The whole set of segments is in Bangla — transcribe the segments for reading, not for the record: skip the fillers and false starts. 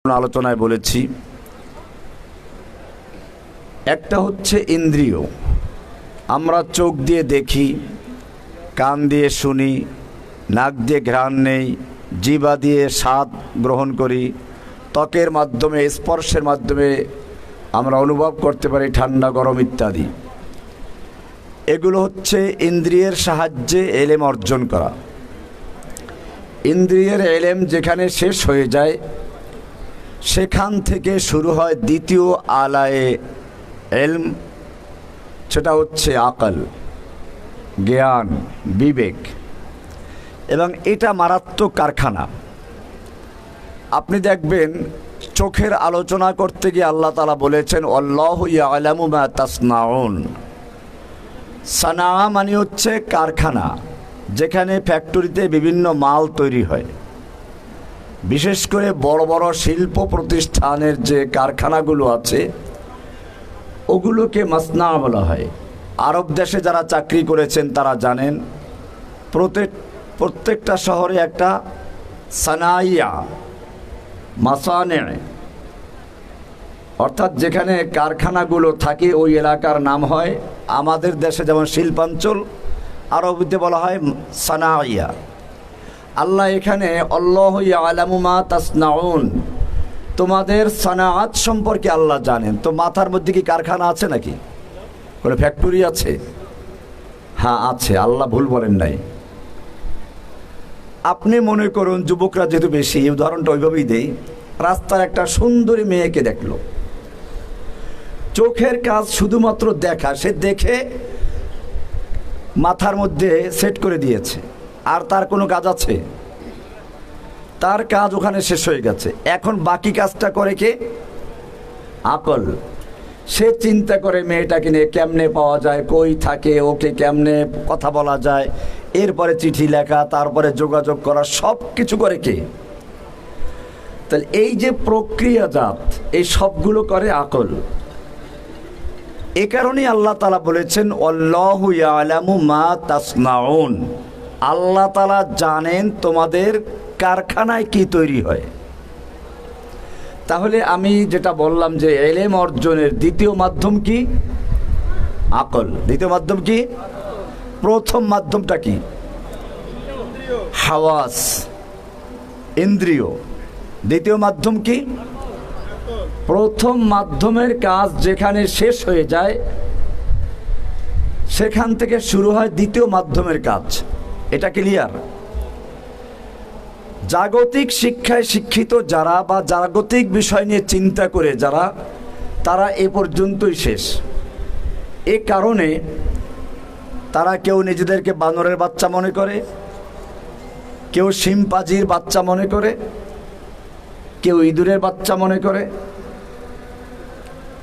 আলোচনায় বলেছি, একটা হচ্ছে ইন্দ্রিয়। আমরা চোখ দিয়ে দেখি, কান দিয়ে শুনি, নাক দিয়ে ঘ্রাণ নেই, জিহ্বা দিয়ে স্বাদ গ্রহণ করি, ত্বকের মাধ্যমে স্পর্শের মাধ্যমে আমরা অনুভব করতে পারি ঠান্ডা গরম ইত্যাদি। এগুলো হচ্ছে ইন্দ্রিয়ের সাহায্যে এলেম অর্জন করা। ইন্দ্রিয়ের এলেম যেখানে শেষ হয়ে যায় সেখান থেকে শুরু হয় দ্বিতীয় আলায়ে এলম, সেটা হচ্ছে আকল, জ্ঞান, বিবেক। এবং এটা মারাত্মক কারখানা। আপনি দেখবেন চোখের আলোচনা করতে গিয়ে আল্লাহ তাআলা বলেছেন আল্লাহু ইয়ালামু মা তাসনাউন। সানা মানে হচ্ছে কারখানা, যেখানে ফ্যাক্টরিতে বিভিন্ন মাল তৈরি হয়। বিশেষ করে বড় বড় শিল্প প্রতিষ্ঠানের যে কারখানাগুলো আছে ওগুলোকে মাসনা বলা হয়। আরব দেশে যারা চাকরি করেছেন তারা জানেন প্রত্যেকটা শহরে একটা সানাইয়া, মাসানে, অর্থাৎ যেখানে কারখানাগুলো থাকে ওই এলাকার নাম হয়, আমাদের দেশে যেমন শিল্পাঞ্চল, আরবিতে বলা হয় সানাইয়া। আল্লাহ এখানে আল্লাহু ইয়ালামু মা তাসনাউন, তোমাদের সানাআত সম্পর্কে আল্লাহ জানেন। তো মাথার মধ্যে কি কারখানা আছে নাকি? কোনো ফ্যাক্টরি আছে? হ্যাঁ আছে, আল্লাহ ভুল বলেন নাই। আপনি মনে করুন, যুবকরা যেহেতু বেশি, উদাহরণটা ওইভাবেই দেই। রাস্তার একটা সুন্দরী মেয়েকে দেখলো, চোখের কাজ শুধুমাত্র দেখা, সে দেখে মাথার মধ্যে সেট করে দিয়েছে, আর তার কোনো কাজ আছে? তার কাজ ওখানে শেষ হয়ে গেছে। এখন বাকি কাজটা করে কে? আকল। সে চিন্তা করে মেয়েটাকে নিয়ে কেমনে পাওয়া যায়, কই থাকে, ওকে কেমনে কথা বলা যায়, এরপরে চিঠি লেখা, তারপরে যোগাযোগ করা, সব কিছু করে কে? তাহলে এই যে প্রক্রিয়াজাত, এই সবগুলো করে আকল। এ কারণেই আল্লাহ তাআলা বলেছেন আল্লাহু ইয়ালামু মা তাসনাউন, আল্লাহ তাআলা জানেন তোমাদের কারখানায় কি তৈরি হয়। তাহলে আমি যেটা বললাম যে এলেম অর্জনের দ্বিতীয় মাধ্যম কি? আকল। দ্বিতীয় মাধ্যম কি? প্রথম মাধ্যমটা কি? হাওয়াস, ইন্দ্রিয়। দ্বিতীয় মাধ্যম কি? প্রথম মাধ্যমের কাজ যেখানে শেষ হয়ে যায় সেখান থেকে শুরু হয় দ্বিতীয় মাধ্যমের কাজ। এটা ক্লিয়ার? জাগতিক শিক্ষায় শিক্ষিত যারা বা জাগতিক বিষয় নিয়ে চিন্তা করে যারা, তারা এ পর্যন্তই শেষ। এ কারণে তারা কেউ নিজেদেরকে বানরের বাচ্চা মনে করে, কেউ শিম্পাজির বাচ্চা মনে করে, কেউ ইঁদুরের বাচ্চা মনে করে।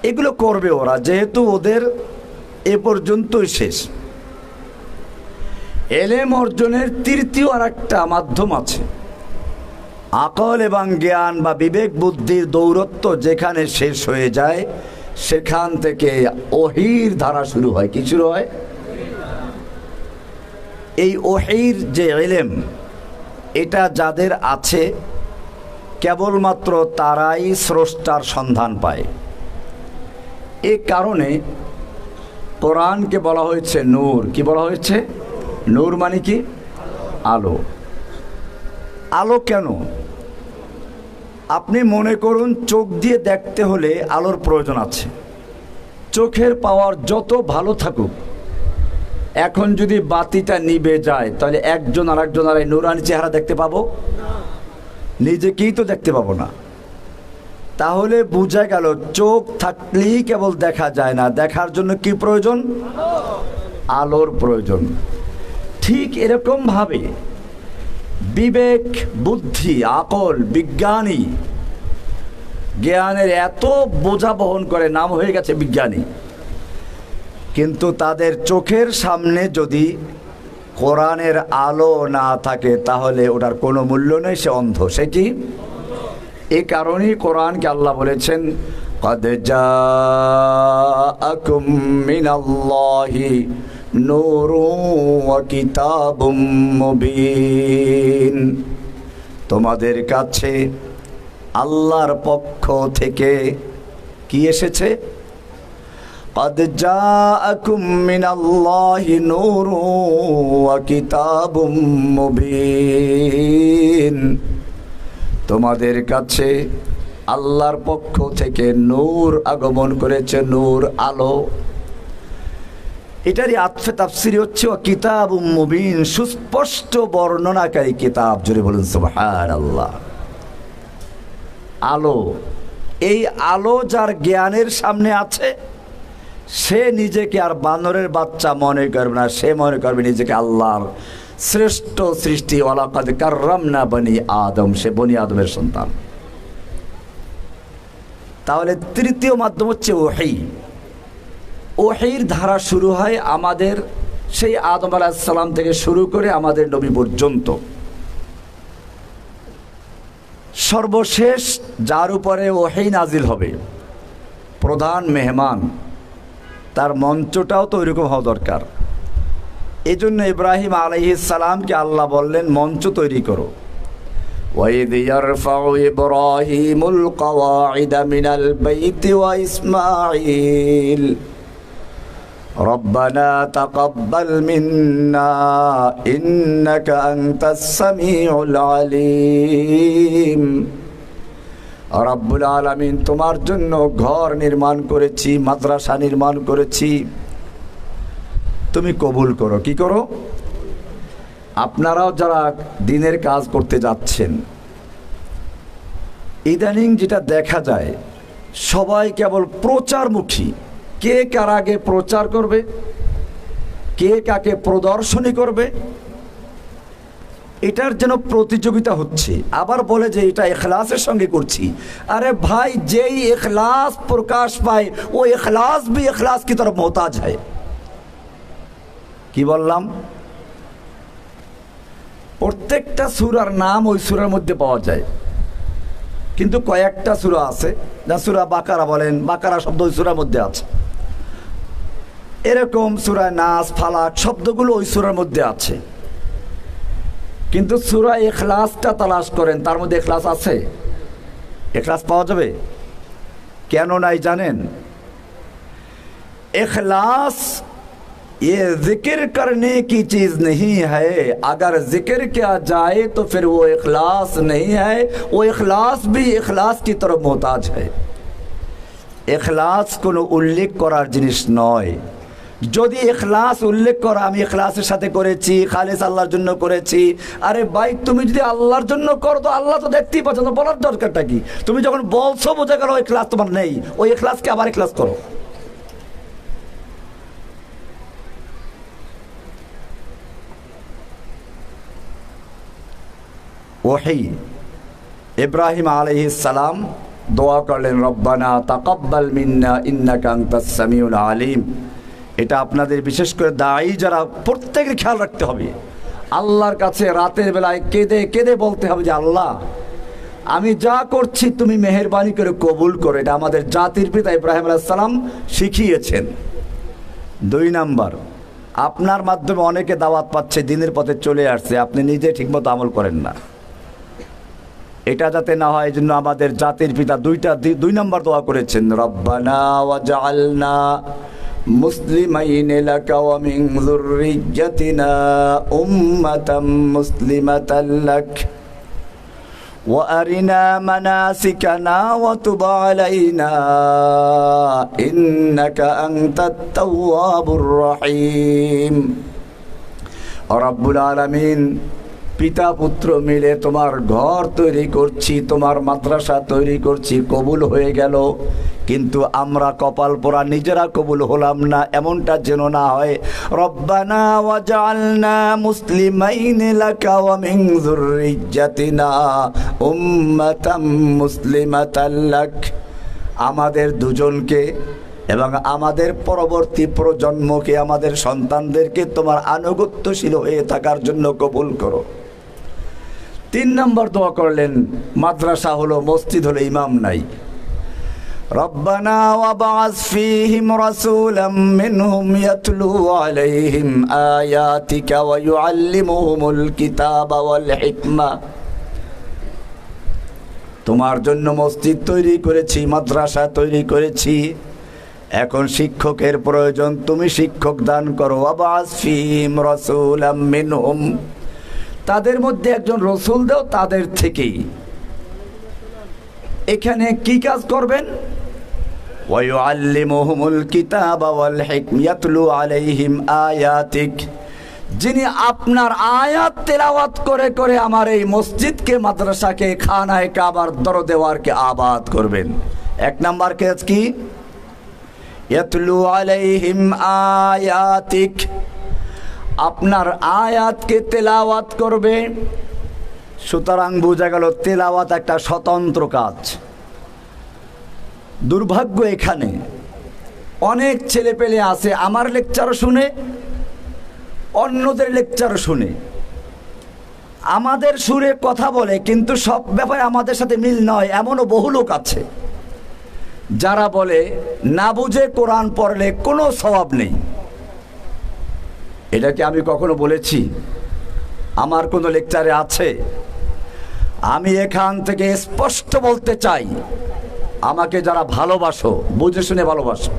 এগুলো করবে ওরা, যেহেতু ওদের এ পর্যন্তই শেষ। এলেম অর্জনের তৃতীয় আর একটা মাধ্যম আছে। আকল এবং জ্ঞান বা বিবেক বুদ্ধির দৌরত্ব যেখানে শেষ হয়ে যায় সেখান থেকে ওহীর ধারা শুরু হয়। কি শুরু হয়? এই ওহীর যে ইলম, এটা যাদের আছে কেবলমাত্র তারাই স্রষ্টার সন্ধান পায়। এ কারণে কোরআনকে বলা হয়েছে নূর। কি বলা হয়েছে? নূর মানে কি? আলো। আলো কেন? আপনি মনে করুন চোখ দিয়ে দেখতে হলে আলোর প্রয়োজন আছে। চোখের পাওয়ার যত ভালো থাকুক, এখন যদি বাতিটা নিভে যায় তাহলে একজন আর একজনের এই নূরানি চেহারা দেখতে পাবো? নিজেকেই তো দেখতে পাবো না। তাহলে বোঝা গেল চোখ থাকলেই কেবল দেখা যায় না, দেখার জন্য কি প্রয়োজন? আলোর প্রয়োজন। ঠিক এরকম ভাবে বিবেক, বুদ্ধি, আকল, বিজ্ঞানী, জ্ঞানের এত বোঝা বহন করে, নাম হয়ে গেছে বিজ্ঞানী, কিন্তু তাদের চোখের সামনে যদি কোরআনের আলো না থাকে তাহলে ওটার কোনো মূল্য নেই, সে অন্ধ। সে কি? এই কারণেই কোরআনকে আল্লাহ বলেছেন قد جاءكم من الله نور وكتاب مبين, তোমাদের কাছে আল্লাহর পক্ষ থেকে কি এসেছে? قد جاءكم من الله نور وكتاب مبين। তোমাদের কাছে আল্লাহর পক্ষ থেকে নূর আগমন করেছে, নূর আলো। এটারই আতফে তাফসিরি হচ্ছে কিতাবুম মুবিন, সুস্পষ্ট বর্ণনাকারী কিতাব। জোরে বলুন সুবহানাল্লাহ। আলো, এই আলো যার জ্ঞানের সামনে আছে সে নিজেকে আর বানরের বাচ্চা মনে করবে না, সে মনে করবে নিজেকে আল্লাহর শ্রেষ্ঠ সৃষ্টি। ওয়ালাকাদ কাররামনা বনি আদম, সে বনি আদমের সন্তান। তাহলে তৃতীয় মাধ্যম হচ্ছে ওহী। ওহীর ধারা শুরু হয় আমাদের সেই আদম আলাইহিস সালাম থেকে শুরু করে আমাদের নবী পর্যন্ত। সর্বশেষ যার উপরে ওহী নাজিল হবে, প্রধান মেহমান, তার মঞ্চটাও তো ওইরকম হওয়া দরকার। এই জন্য ইব্রাহিম আলাইহিস সালামকে আল্লাহ বললেন মঞ্চ তৈরি করো। وَإِذْ يَرْفَعُ إِبْرَاهِيمُ الْقَوَاعِدَ مِنَ الْبَيْتِ وَإِسْمَاعِيلُ رَبَّنَا تَقَبَّلْ مِنَّا إِنَّكَ أَنْتَ السَّمِيعُ الْعَلِيمُ। রব্বুল আলামিন তোমার জন্য ঘর নির্মাণ করেছি, মাদ্রাসা নির্মাণ করেছি, তুমি কবুল করো। কি করো? আপনারাও যারা দিনের কাজ করতে যাচ্ছেন, ইদানিং যেটা দেখা যায় সবাই কেবল প্রচারমুখী। কে কার আগে প্রচার করবে, কে কাকে প্রদর্শনী করবে, এটার যেন প্রতিযোগিতা হচ্ছে। আবার বলে যে এটা ইখলাসের সঙ্গে করছি। আরে ভাই, যেই ইখলাস প্রকাশ পায় ও ইখলাস भी ইখলাস की तरफ मोहताज है। কি বললাম? প্রত্যেকটা সূরার নাম ওই সূরার মধ্যে পাওয়া যায়, কিন্তু কয়েকটা সূরা আছে, যা সূরা বাকারা বলেন, বাকারা শব্দ ওই সূরার মধ্যে আছে। এরকম সূরা নাস, ফালাক শব্দগুলো ওই সূরার মধ্যে আছে, কিন্তু সূরা ইখলাসটা তালাশ করেন, তার মধ্যে ইখলাস আছে? ইখলাস পাওয়া যাবে? কেন নাই জানেন? इखलास ये जिक्र करने की चीज़ नहीं है। अगर जिक्र किया जाए तो फिर वो इखलास नहीं है, वो इखलास भी इखलास की तरफ मोहताज है। इखलास কোনো উল্লেখ করার জিনিস নয়। যদি ইখলাস উল্লেখ করা আমি ইখলাসের সাথে করেছি, খালিস আল্লাহর জন্য করেছি, আরে ভাই তুমি যদি আল্লাহর জন্য করো তো আল্লাহ তো দেখতেই পাচ্ছ, তো বলার দরকারটা কি? তুমি যখন বলছো বোঝা গেল ইখলাস তোমার নেই, ওই ইখলাসকে আবার ইখলাস করো। ওহী, ইব্রাহিম আলাইহিস সালাম দোয়া করলেন রব্বানা তাকাব্বাল মিন্না ইন্নাকা আনতাস সামিউল আলিম। এটা আপনাদের বিশেষ করে দায়ী যারা প্রত্যেকের খেয়াল রাখতে হবে। আল্লাহর কাছে রাতের বেলায় কেঁদে কেঁদে বলতে হবে যে আল্লাহ আমি যা করছি তুমি মেহেরবানি করে কবুল করো। এটা আমাদের জাতির পিতা ইব্রাহিম আলাইহিস সালাম শিখিয়েছেন। 2 নাম্বার, আপনার মাধ্যমে অনেকে দাওয়াত পাচ্ছে, দিনের পথে চলে আসছে, আপনি নিজে ঠিকমতো আমল করেন না। এটা যাতে না হয় এজন্য আমাদের জাতির পিতা 2 নাম্বার দোয়া করেছেন, রব্বানা ওয়াজআলনা মুসলিমাইন লাকা ওয়া মিন যুররিয়্যাতিনা উম্মাতাম মুসলিমাতাল লাক ওয়া আরিনা মানাসিকানা ওয়া তুব আলাইনা ইন্নাকা আনতাত তাওয়াবুর রহিম। রব্বুল আলামিন পিতা পুত্র মিলে তোমার ঘর তৈরি করছি, তোমার মাদ্রাসা তৈরি করছি, কবুল হয়ে গেল, কিন্তু আমরা কপাল পোড়া নিজেরা কবুল হলাম না, এমনটা যেন না হয়। রব্বানা ওয়াজআলনা মুসলিমাইন লাকা ওয়া মিন যুররিয়্যাতিনা উম্মাতাম মুসলিমাতাল লাক। আমাদের দুজনকে এবং আমাদের পরবর্তী প্রজন্মকে, আমাদের সন্তানদেরকে তোমার আনুগত্যশীল হয়ে থাকার জন্য কবুল করো। 3 নম্বর দোয়া করলেন, মাদ্রাসা হলো, মসজিদ হলো, ইমাম নাই। রব্বানা ওয়াবআস ফীহিম রাসূলাম মিনহুম ইয়াতলু আলাইহিম আয়াতিকা ওয়া ইউআল্লিমুহুমুল কিতাবা ওয়াল হিকমা। তোমার জন্য মসজিদ তৈরি করেছি, মাদ্রাসা তৈরি করেছি, এখন শিক্ষকের প্রয়োজন, তুমি শিক্ষক দান করো। ওয়াবাস ফিহিম রাসূলাম মিনহুম, তাদের মধ্যে একজন রসুল দাও তাদের থেকেই। এখানে কি কাজ করবেন? ওয়ায়ুআল্লিমুহুমুল কিতাবা ওয়াল হিকমা ইয়াতলু আলাইহিম আয়াতিক, যিনি আপনার আয়াত তেলাওয়াত করে করে আমার এই মসজিদকে, মাদ্রাসাকে, খানায় কাবার দরদেওয়ারকে আবাদ করবেন। এক নাম্বার কাজ কি? ইয়াতলু আলাইহিম আয়াতিক, আপনার আয়াতকে তেলাওয়াত করবে। সুতরাং বোঝা গেল তেলাওয়াত একটা স্বতন্ত্র কাজ। দুর্ভাগ্য এখানে অনেক ছেলে পেলে আছে আমার লেকচারও শুনে, অন্যদের লেকচারও শুনে, আমাদের সুরে কথা বলে, কিন্তু সব ব্যাপারে আমাদের সাথে মিল নয়। এমনও বহু লোক আছে যারা বলে না বুঝে কোরআন পড়লে কোনো সওয়াব নেই। এটা কি আমি কখনো বলেছি? আমার কোনো লেকচারে আছে? আমি এখান থেকে স্পষ্ট বলতে চাই, আমাকে যারা ভালোবাসো, বুঝে শুনে ভালোবাসো,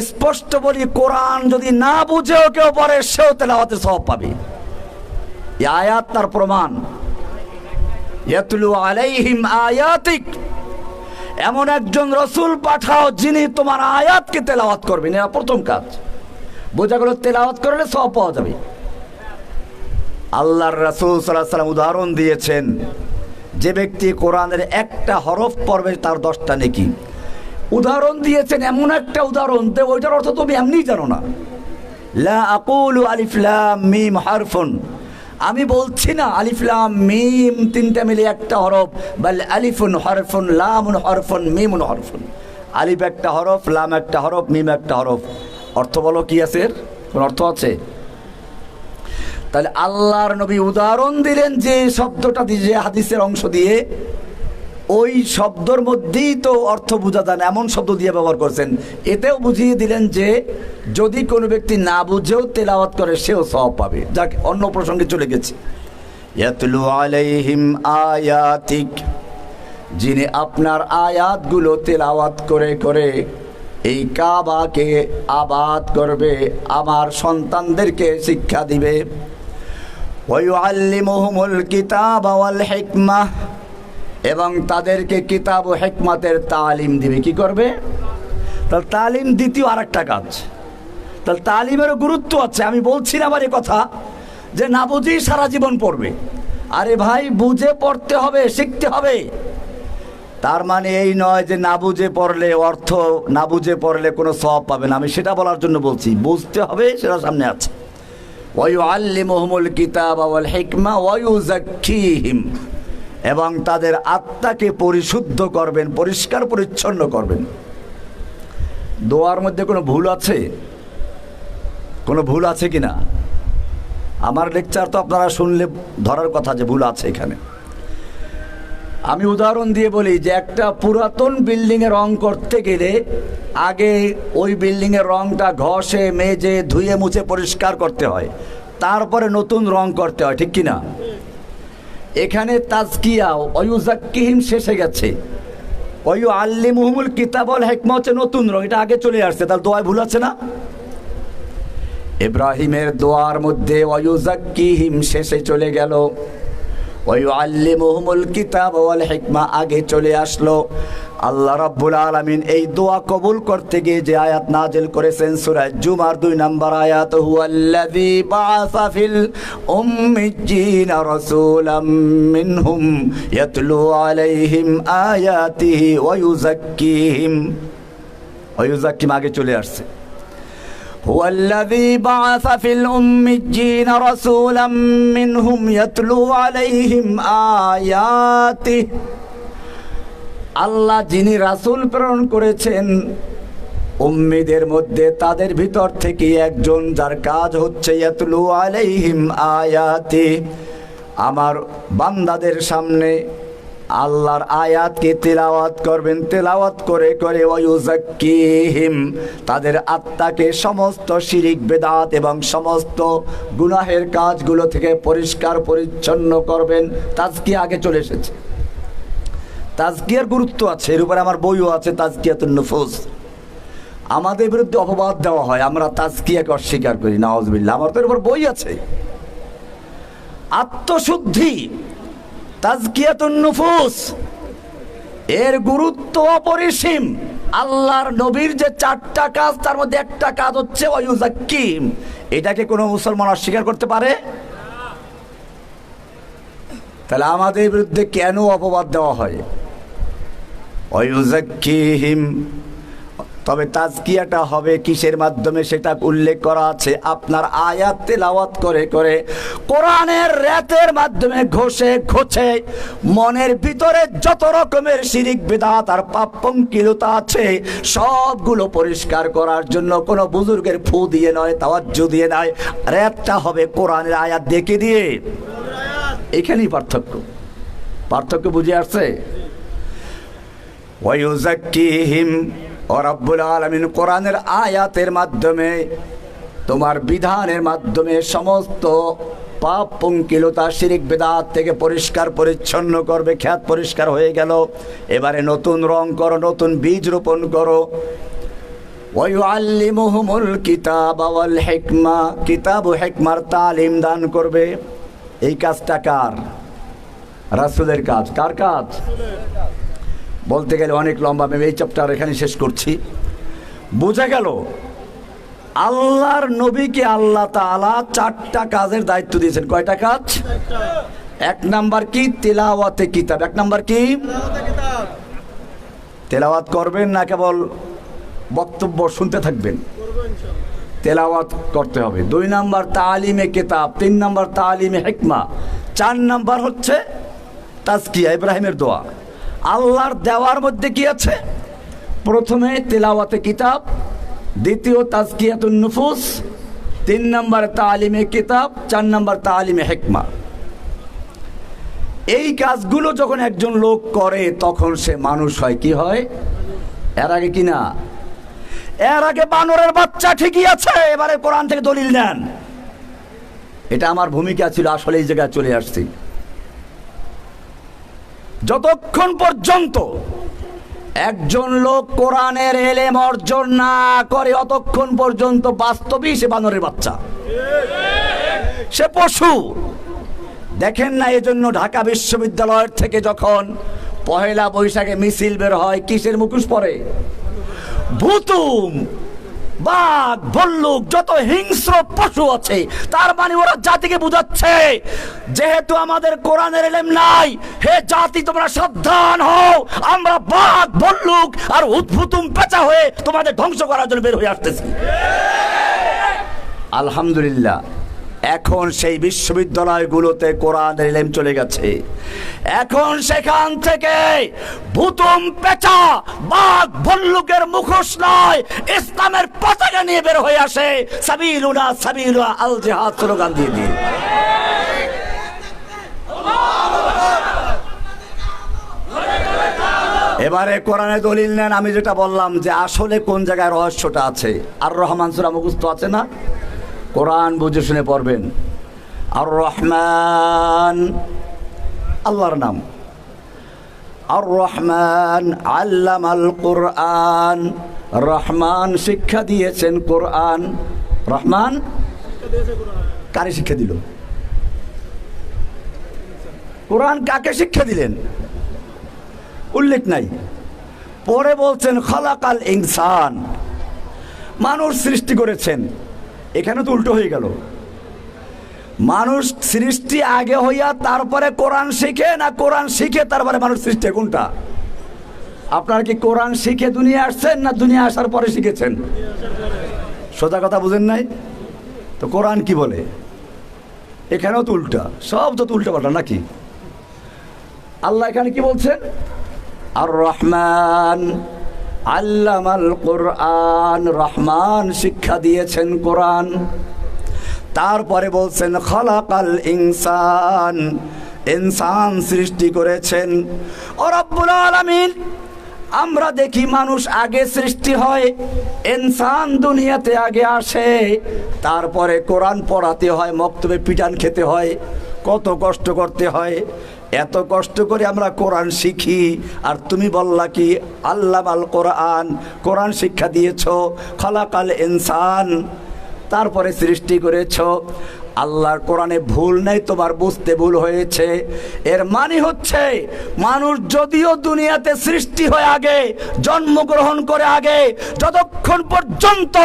স্পষ্ট বলি, কোরআন যদি না বুঝেও কেউ পড়ে সেও তেলাওয়াতের সওয়াব পাবে। এই আয়াত তার প্রমাণ। ইয়াতলু আলাইহিম আয়াতিক, এমন একজন রসুল পাঠাও যিনি তোমার আয়াতকে তেলাওয়াত করবেন। এটা প্রথম কাজ। বোঝা গেল তেলাওয়াত করলে সওয়াব পাওয়া যাবে। আল্লাহর রাসূল সাল্লাল্লাহু আলাইহি ওয়াসাল্লাম উদাহরণ দিয়েছেন, যে ব্যক্তি কোরআনের একটা হরফ পড়বে তার 10টা নেকি। উদাহরণ দিয়েছেন, এমন একটা উদাহরণ যে ওইটার অর্থ তুমি এমনিই জানো না। লা আকুলু আলিফ লাম মিম হারফুন, আমি বলছি না আলিফ লাম মিম তিনটা মিলে একটা হরফ, বাল আলিফুন হরফুন লামুন হরফুন মিমুন হরফুন। আলিফ একটা হরফ, লাম একটা হরফ, মিম একটা হরফ। অর্থ বলো কি আছে? এর কোন অর্থ আছে? তাহলে আল্লাহর নবী উদাহরণ দিলেন যে শব্দটা দিয়ে, হাদিসের অংশ দিয়ে, ওই শব্দর মধ্যেই তো অর্থ বোঝা যায় না, এমন শব্দ দিয়ে ব্যবহার করছেন। এতেও বুঝিয়ে দিলেন যে যদি কোনো ব্যক্তি না বুঝেও তেলাওয়াত করে সেও সওয়াব পাবে। যাক, অন্য প্রসঙ্গে চলে গেছি। ইয়াতলু আলাইহিম আয়াতিক, যিনি আপনার আয়াতগুলো তেলাওয়াত করে করে এই কাবাকে আবাদ করবে, আমার সন্তানদেরকে শিক্ষা দিবে। ওয়ায়ুআল্লিমুহুমুল কিতাবা ওয়াল হিকমা, এবং তাদেরকে কিতাব ও হিকমতের তালিম দিবে। কি করবে? তাহলে তালিম দ্বিতীয় আরেকটা কাজ। তাহলে তালিমেরও গুরুত্ব আছে। আমি বলছি না আমার এ কথা যে না বুঝেই সারা জীবন পড়বে। আরে ভাই, বুঝে পড়তে হবে, শিখতে হবে। তার মানে এই নয় যে না বুঝে পড়লে অর্থ, না বুঝে পড়লে কোনো সওয়াব পাবে না। আমি সেটা বলার জন্য বলছি, বুঝতে হবে, সেটা সামনে আছে। ওয়ায়ুআল্লিমুহুমুল কিতাবা ওয়াল হিকমা ওয়ায়ুযাক্কিহিম, এবং তাদের আত্মাকে পরিশুদ্ধ করবেন, পরিষ্কার পরিচ্ছন্ন করবেন। দোয়ার মধ্যে কোনো ভুল আছে? কোনো ভুল আছে কি না? আমার লেকচার তো আপনারা শুনলে ধরার কথা যে ভুল আছে এখানে। আমি উদাহরণ দিয়ে বলি যে একটা পুরাতন বিল্ডিংয়ে রং করতে গেলে আগে ওই বিল্ডিংয়ের রংটা ঘষে মেজে ধুয়ে মুছে পরিষ্কার করতে হয়, তারপরে নতুন রং করতে হয়, ঠিক কিনা? এখানে তাজকিয়া ওয়ায়ুযাক্কিহিম শেষে গেছে, ওয়ায়ুআল্লিমুহুমুল কিতাব ওয়াল হিকমা হচ্ছে নতুন রং, এটা আগে চলে আসছে। তার দোয়ায় ভুল আছে না? ইব্রাহিমের দোয়ার মধ্যে ওয়ায়ুযাক্কিহিম শেষে চলে গেল, ওয়ায়ুআল্লিমুহুমুল কিতাব ওয়াল হিকমা আগে চলে আসলো। আল্লাহ রাব্বুল আলামিন এই দোয়া কবুল করতে গিয়ে যে আয়াত নাজিল করেছেন সূরা জুমার 2 নম্বর আয়াত, হুয়াল্লাযী বাআসা ফিল উম্মিয়্যিনা রাসূলাম মিনহুম ইয়াতলু আলাইহিম আয়াতিহি ওয়ায়ুযাক্কিহিম। ওয়ায়ুযাক্কিহিম আগে চলে আসছে। হুয়াল্লাযী বাআসা ফিল উম্মিয়্যিনা রাসূলাম মিনহুম ইয়াতলু আলাইহিম আয়াতিহি, আল্লাহ যিনি রাসূল প্রেরণ করেছেন উম্মীদের মধ্যে, তাদের ভিতর থেকে একজন যার কাজ হচ্ছে ইয়াতলু আলাইহিম আয়াতি, আমার বান্দাদের সামনে আল্লাহর আয়াতকে তেলাওয়াত করবেন, তেলাওয়াত করে করে ওয়ায়ুযাক্কিহিম, তাদের আত্মাকে সমস্ত শিরিক বেদাত এবং সমস্ত গুনাহের কাজগুলো থেকে পরিষ্কার পরিচ্ছন্ন করবেন। তাজকিয়া আগে চলে এসেছে, তাজকিয়ার গুরুত্ব আছে, এর উপরে আমার বইও আছে, তাজকিয়াতুন নুফুস। আমাদের বিরুদ্ধে অপবাদ দেওয়া হয় আমরা তাজকিয়াকে অস্বীকার করি, নাউযুবিল্লাহ। আমার তো এর উপর বই আছে, আত্মশুদ্ধি, তাজকিয়াতুন নুফুস, এর গুরুত্ব অপরিসীম। আল্লাহর নবীর যে 4টা কাজ, তার মধ্যে একটা কাজ হচ্ছে ওয়ায়ুযাক্কিহিম। এটাকে কোনো মুসলমান অস্বীকার করতে পারে? তাহলে আমাদের বিরুদ্ধে কেন অপবাদ দেওয়া হয়? ওয়ায়ুযাক্কিহিম। তবে তাজকিয়াটা হবে কিসের মাধ্যমে সেটা উল্লেখ করা আছে। আপনার আয়াত তেলাওয়াত করে করে কোরআনের রাতের মাধ্যমে ঘষে ঘষে মনের ভিতরে যত রকমের শিরিক বিদআত আর পাপ পঙ্কিলতা আছে সবগুলো পরিষ্কার করার জন্য কোনো বুজুর্গের ফু দিয়ে নয়, তাওয়াজ্জু দিয়ে নয়, রাতটা হবে কোরআনের আয়াত দেখে দিয়ে। এখানেই পার্থক্য বুঝে আসছে? ওয়ায়ুযাক্কিহিম, ও রব্বুল আলামিন কোরআনের আয়াতের মাধ্যমে, তোমার বিধানের মাধ্যমে সমস্ত পাপ পঙ্কিলতা শিরিক বিদআত থেকে পরিষ্কার পরিচ্ছন্ন করবে। খ্যাত পরিষ্কার হয়ে গেল, এবারে নতুন রং করো, নতুন বীজ রোপণ করো। ওয়ায়ুআল্লিমুহুমুল কিতাবা ওয়াল হিকমা, কিতাব ও হিকমার তালিম দান করবে। এই কাজটা কার? রাসূলের কাজ। কার কাজ? বলতে গেলে অনেক লম্বা, আমি এই চ্যাপ্টার এখানে শেষ করছি। বোঝা গেল আল্লাহর নবীকে আল্লাহ তাআলা 4টা কাজের দায়িত্ব দিয়েছেন। কয়টা কাজ? 1 নাম্বার কি? তিলাওয়াতে কিতাব। 1 নাম্বার কি? তেলাওয়াত করবেন না কেবল বক্তব্য শুনতে থাকবেন? তেলাওয়াত করতে হবে। 2 নাম্বার তালিমে কিতাব, 3 নাম্বার তালিমে হিকমা, 4 নাম্বার হচ্ছে তাজকিয়া, ইব্রাহিমের দোয়া। আল্লাহর দেওয়ার মধ্যে কি আছে? প্রথমে তেলাওয়াতে কিতাব, দ্বিতীয় তাজকিয়াতুন নুফুস, 3 নাম্বার তালিমে কিতাব, 4 নাম্বার তালিমে হিকমা। এই কাজগুলো যখন একজন লোক করে তখন সে মানুষ হয়। কি হয়? এর আগে কি না? এর আগে বানরের বাচ্চা ঠিকই আছে, এবারে কোরআন থেকে দলিল নেন। এটা আমার ভূমিকা ছিল, আসলে এই জায়গায় চলে আসছি। যতক্ষণ পর্যন্ত একজন লোক কোরআনের ইলম অর্জন না করে অতক্ষণ পর্যন্ত বাস্তবেই সে বানরের বাচ্চা, সে পশু। দেখেন না, এজন্য ঢাকা বিশ্ববিদ্যালয়ের থেকে যখন পহেলা বৈশাখে মিছিল বের হয়, কিসের মুখোশ পরে? ভুতুম, বাঘ, ভল্লুক, যত হিংস্র পশু আছে। তার মানে ওরা জাতিকে বুঝাচ্ছে যেহেতু আমাদের কোরআনের ইলম নাই, হে জাতি তোমরা সাবধান হও, আমরা বাঘ, ভল্লুক আর উদ্ভুতুম পেঁচা হয়ে তোমাদের ধ্বংস করার জন্য বের হয়ে আসতেছি। আলহামদুলিল্লাহ, এখন সেই বিশ্ববিদ্যালয়গুলোতে কোরআনের ইলম চলে গেছে। এখন সেখান থেকে ভুতুম, পেঁচা, বাঘ, ভল্লুকের মুখোশ নয়, ইসলামের পতাকা নিয়ে বের হয়ে আসে, সাবিলুনা সাবিলুনা আল জিহাদ স্লোগান দিয়ে দিয়ে। এবারে কোরআনে দলিল নেন। আমি যেটা বললাম যে আসলে কোন জায়গায় রহস্যটা আছে। আর রহমান সূরা মুখস্থ আছে না? কোরআন বুঝে শুনে পড়বেন। আর রহমান আল্লাহর নাম। আর রহমান আল্লামাল কোরআন, রহমান শিক্ষা দিয়েছেন কোরআন। রহমান কারে শিক্ষা দিল? কোরআন কাকে শিক্ষা দিলেন? উল্লেখ নাই। পরে বলছেন খালাকাল ইনসান, মানুষ সৃষ্টি করেছেন। এখানে তো উল্টো হয়ে গেল। মানুষ সৃষ্টি আগে হইয়া তারপরে কোরআন শিখে, না কোরআন শিখে তারপরে মানুষ সৃষ্টি? কোনটা? আপনারা কি কোরআন শিখে দুনিয়া আসছেন, না দুনিয়া আসার পরে শিখেছেন? সোজা কথা বুঝেন নাই তো। কোরআন কি বলে? এখানেও তো উল্টা, সব তো উল্টা পাল্টা নাকি? আল্লাহ এখানে কি বলছেন? আর রহমান আল্লামাল কোরআন, রহমান শিক্ষা দিয়েছেন কোরআন। তারপরে বলছেন খালাকাল ইনসান, ইনসান সৃষ্টি করেছেন। ও রব্বুল আলামিন, আমরা দেখি মানুষ আগে সৃষ্টি হয়, ইনসান দুনিয়াতে আগে আসে, তারপরে কোরআন পড়াতে হয়, মক্তবে পিটান খেতে হয়, কত কষ্ট করতে হয়। এত কষ্ট করে আমরা কোরআন শিখি, আর তুমি বললা কি আল্লামাল কোরআন, কোরআন শিক্ষা দিয়েছ, খলাকাল ইনসান, তারপরে সৃষ্টি করেছ। আল্লাহর কোরআনে ভুল নেই, তোমার বুঝতে ভুল হয়েছে। এর মানে হচ্ছে মানুষ যদিও দুনিয়াতে সৃষ্টি হয়ে আগে, জন্মগ্রহণ করে আগে, যতক্ষণ পর্যন্ত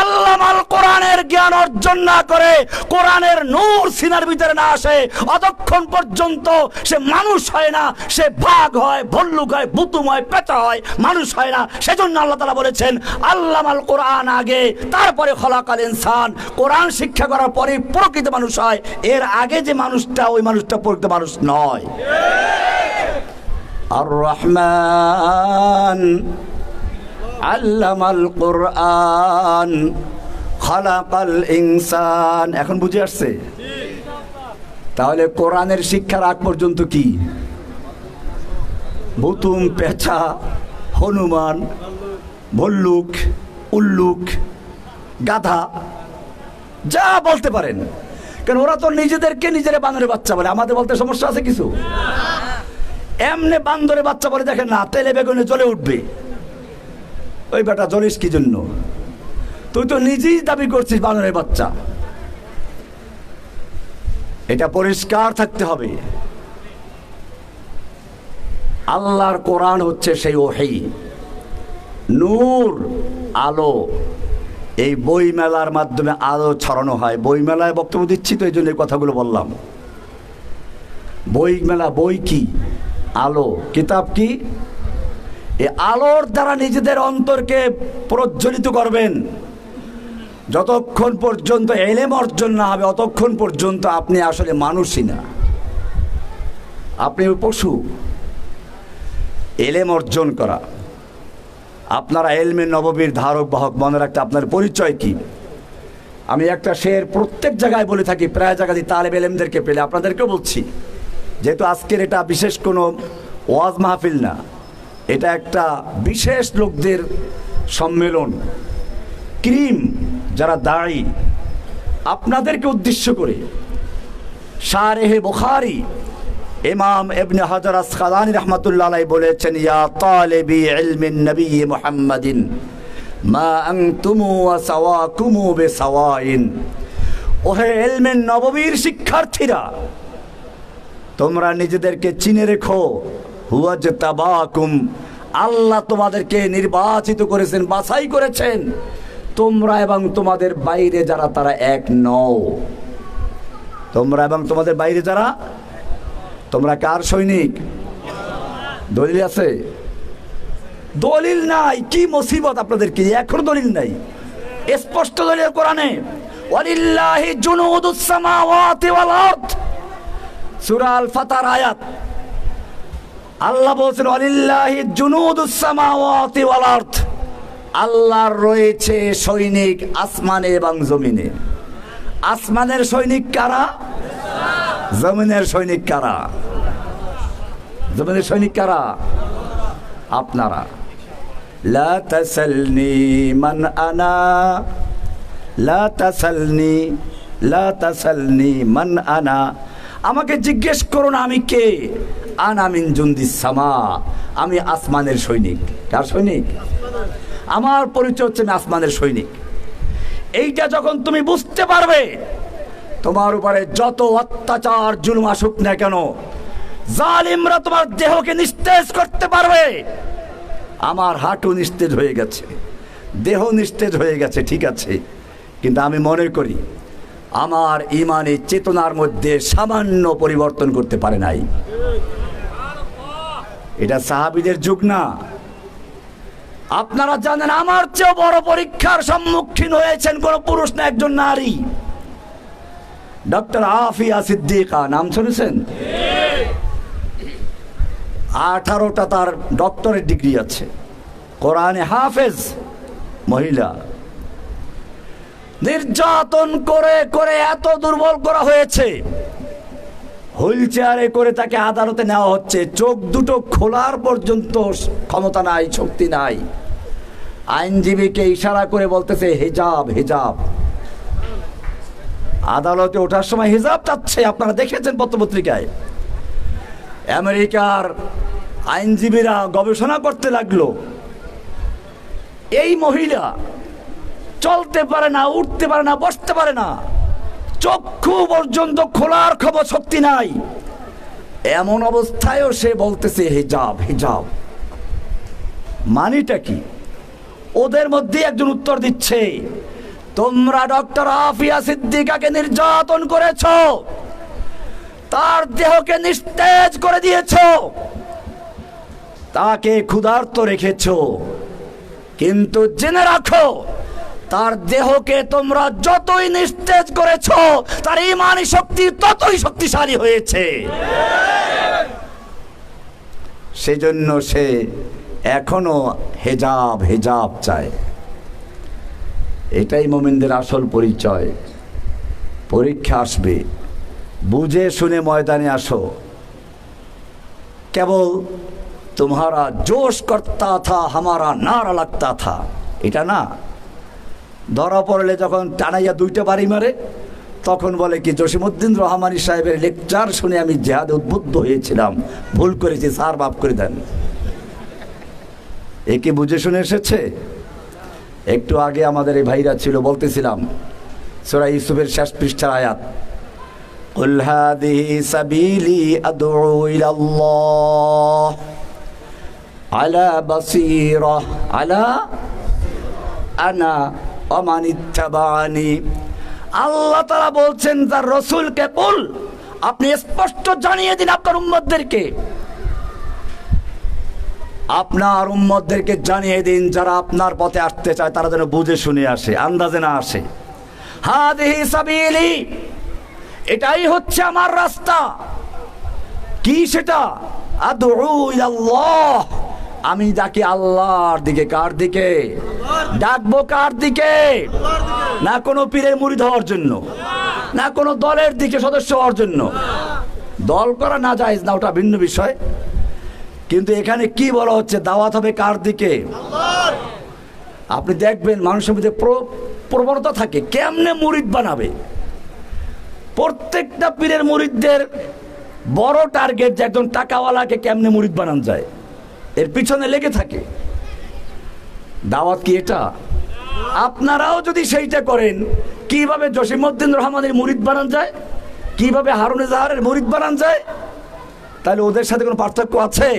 আল্লামাল কোরআনের জ্ঞান অর্জন না করে, কোরআনের নূর সিনার ভিতরে না আসে, অতক্ষণ পর্যন্ত সে মানুষ হয় না। সে বাঘ হয়, ভল্লুক হয়, বুতুম হয়, পেঁচা হয়, মানুষ হয় না। সেজন্য আল্লাহ তাআলা বলেছেন আল্লামাল কোরআন আগে, তারপরে খলাকাল ইনসান। কোরআন শিক্ষা করার পরে প্রকৃত মানুষ হয়, এর আগে যে মানুষটা, ওই মানুষটা প্রকৃত মানুষ নয়। আর রহমান আল্লামাল কোরআন খলাকাল ইনসান। এখন বুঝে আসছে? তাহলে কোরআনের শিক্ষার আগ পর্যন্ত কি ভুতুম, পেঁচা, হনুমান, ভল্লুক, উল্লুক, গাধা যা বলতে পারেন, কারণ ওরা তো নিজেদেরকে নিজেরা বান্দরের বাচ্চা বলে। আমাদের বলতে সমস্যা আছে কিছু? এমনি বান্দরের বাচ্চা বলে, দেখেন না, তেলে বেগুনে জ্বলে উঠবে। ওই বেটা জ্বলিস কি জন্য? তুই তো নিজেই দাবি করছিস বান্দরের বাচ্চা। এটা পরিষ্কার থাকতে হবে। আল্লাহর কোরআন হচ্ছে সেই ওহী, নূর, আলো। এই বই মেলার মাধ্যমে আলো ছড়ানো হয়। বই মেলায় বক্তব্য দিচ্ছি তো, এই জন্য এই কথাগুলো বললাম। বই মেলা, বই কি? আলো। কিতাব কি? এই আলোর দ্বারা নিজেদের অন্তরকে প্রজ্বলিত করবেন। যতক্ষণ পর্যন্ত এলেম অর্জন না হবে, অতক্ষণ পর্যন্ত আপনি আসলে মানুষই না, আপনি পশু। এলেম অর্জন করা, আপনারা এলমে নববীর ধারক বাহক, মনে রাখতে আপনার পরিচয় কি? আমি একটা শের প্রত্যেক জায়গায় বলে থাকি, প্রায় জায়গায় তালেব এলেমদেরকে পেলে আপনাদেরকেও বলছি, যেহেতু আজকের এটা বিশেষ কোনো ওয়াজ মাহফিল না, এটা একটা বিশেষ লোকদের সম্মেলন। ক্রিম যারা দাঁড়ি, আপনাদেরকে উদ্দেশ্য করে শারেহে বুখারী ইমাম ইবনে হাজার আসকালানী রাহমাতুল্লাহ আলাইহি বলেছেন, ইয়া তালিবি ইলমিন নবী মুহাম্মাদিন মা আনতুমু ওয়া সাওয়াকুমু বিসাওয়াইন। ওহে ইলমের নববীর শিক্ষার্থীরা, তোমরা নিজেদেরকে চিনে রেখো। হুয়াজতাবাকুম, আল্লাহ তোমাদেরকে নির্বাচিত করেছেন, বাছাই করেছেন। তোমরা এবং তোমাদের বাইরে যারা, তারা এক নও। তোমরা এবং তোমাদের বাইরে যারা, তোমরা কার সৈনিক? দলিল আছে? দলিল নাই। কি মুসিবত আপনাদেরকে, এখনো দলিল নাই। স্পষ্ট দলিল কোরআনে, ওয়ালিল্লাহি জুনুদুস সামাওয়াতি ওয়াল আরদ, সূরা আল ফাতর আয়াত। আল্লাহ বলেছেন ওয়ালিল্লাহি জুনুদুস সামাওয়াতি ওয়াল আরদ, আল্লাহর রয়েছে সৈনিক আসমানে এবং জমিনে। আসমানের সৈনিক কারা? জমিনের সৈনিক কারা? জমিনের সৈনিক কারা? আপনারা। লা তাসালনি মান আনা, লা তাসালনি, লা তাসালনি মান আনা। আমাকে জিজ্ঞেস করো না আমি কে। আনা মিন জুন্দিস সামা, আমি আসমানের সৈনিক। কার সৈনিক? আমার পরিচয় হচ্ছে আমি আসমানের সৈনিক। এইটা যখন তুমি বুঝতে পারবে, তোমার উপরে যত অত্যাচার জুলুম আসুক না কেন, জালিমরা তোমার দেহকে নিস্তেজ করতে পারবে। আমার হাঁটু নিস্তেজ হয়ে গেছে, দেহ নিস্তেজ হয়ে গেছে, ঠিক আছে, কিন্তু আমি মনে করি আমার ইমানে চেতনার মধ্যে সামান্য পরিবর্তন করতে পারে নাই। এটা সাহাবীদের যুগ না। আপনারা জানেন আমার চেয়ে বড় পরীক্ষার সম্মুখীন হয়েছেন কোন পুরুষ না, একজন নারী। ডক্টর আফিয়া সিদ্দিকা, নাম শুনেছেন? 18টা তার ডক্টরেট ডিগ্রি আছে, কোরআনে হাফেজ মহিলা। নির্যাতন করে করে এত দুর্বল করা হয়েছে, হুইল চেয়ারে করে তাকে আদালতে নেওয়া হচ্ছে, চোখ দুটো খোলার পর্যন্ত ক্ষমতা নাই, শক্তি নাই। আইনজীবীকে ইশারা করে বলতেছে হিজাব হিজাব। আদালতে ওঠার সময় হিজাব চাচ্ছে, আপনারা দেখেছেন পত্রপত্রিকায়। আমেরিকার আইনজীবীরা গবেষণা করতে লাগলো, এই মহিলা চলতে পারে না, উঠতে পারে না, বসতে পারে না, চক্ষু পর্যন্ত খোলার খবর শক্তি নাই, এমন অবস্থায়ও সে বলতেছে হিজাব হিজাব। মানিটা কি? ওদের মধ্যে একজন উত্তর দিচ্ছে, তোমরা ডক্টর আফিয়া সিদ্দিকাকে নির্যাতন করেছো, তার দেহকে নিস্তেজ করে দিয়েছো, তাকে ক্ষুধার্ত রেখেছো, কিন্তু জেনে রাখো তার দেহকে তোমরা যতই নিস্তেজ করেছো, তার ঈমানি শক্তি ততই শক্তিশালী হয়েছে। সেজন্য সে এখনো হিজাব হিজাব চায়। এটাই মুমিনদের আসল পরিচয়। পরীক্ষা আসবে, বুঝে শুনে ময়দানে আসো। কেবল তোমারা জোশ করতা থা হামারা নারা লাগতা থা, এটা না। ধরা পড়লে যখন টানাইয়া দুইটা বাড়ি মারে, তখন বলে কি জসিমউদ্দিন রহমানী সাহেবের লেকচার শুনে আমি জিহাদে উদ্বুদ্ধ হয়েছিলাম, ভুল করেছি, স্যার মাফ করে দেন। একে বুঝে শুনে এসেছে? একটু আগে আমাদের এই ভাইরা ছিল, বলতেছিলাম সূরা ইউসুফের শেষ পৃষ্ঠার আয়াত, কুল হাযিহি সাবিলি আদউ ইলাল্লাহ আলা বাসীরা আলা আনা ওয়া মান ইত্তাবানি। আল্লাহ তাআলা বলছেন তার রাসূলকে, বল আপনি স্পষ্ট জানিয়ে দিন আপনার উম্মতদেরকে, আপনার উম্মতদেরকে জানিয়ে দিন যারা আপনার পথে আসতে চায় তারা যেন বুঝে শুনে আসে, আন্দাজে না আসে। হাদিহি সাবিলি, এটাই হচ্ছে আমার রাস্তা। কি সেটা? আদউ ইলাল্লাহ, আমি ডাকি আল্লাহর দিকে। কার দিকে ডাকবো? কার দিকে? না কোনো পীরের মুরিদ হওয়ার জন্য, না কোনো দলের দিকে সদস্য হওয়ার জন্য। দল করা না জায়েজ না, ওটা ভিন্ন বিষয়। কিন্তু এখানে কি বলা হচ্ছে? দাওয়াত হবে কার দিকে? আপনি দেখবেন মানুষের মধ্যে প্রবণতা থাকে কেমনে মুরিদ বানাবে। প্রত্যেকটা পীরের মুরিদদের বড় টার্গেট যে একজন টাকাওয়ালাকে কেমনে মুরিদ বানানো যায়, এর পিছনে লেগে থাকে। দাওয়াত কি এটা? আপনারাও যদি সেইটা করেন, কিভাবে জসিমউদ্দিন রহমানের মুরিদ বানান যায়, কিভাবে হারুন জাহারের মুরিদ বানান যায়, তাহলে ওদের সাথে কোনো পার্থক্য আছে?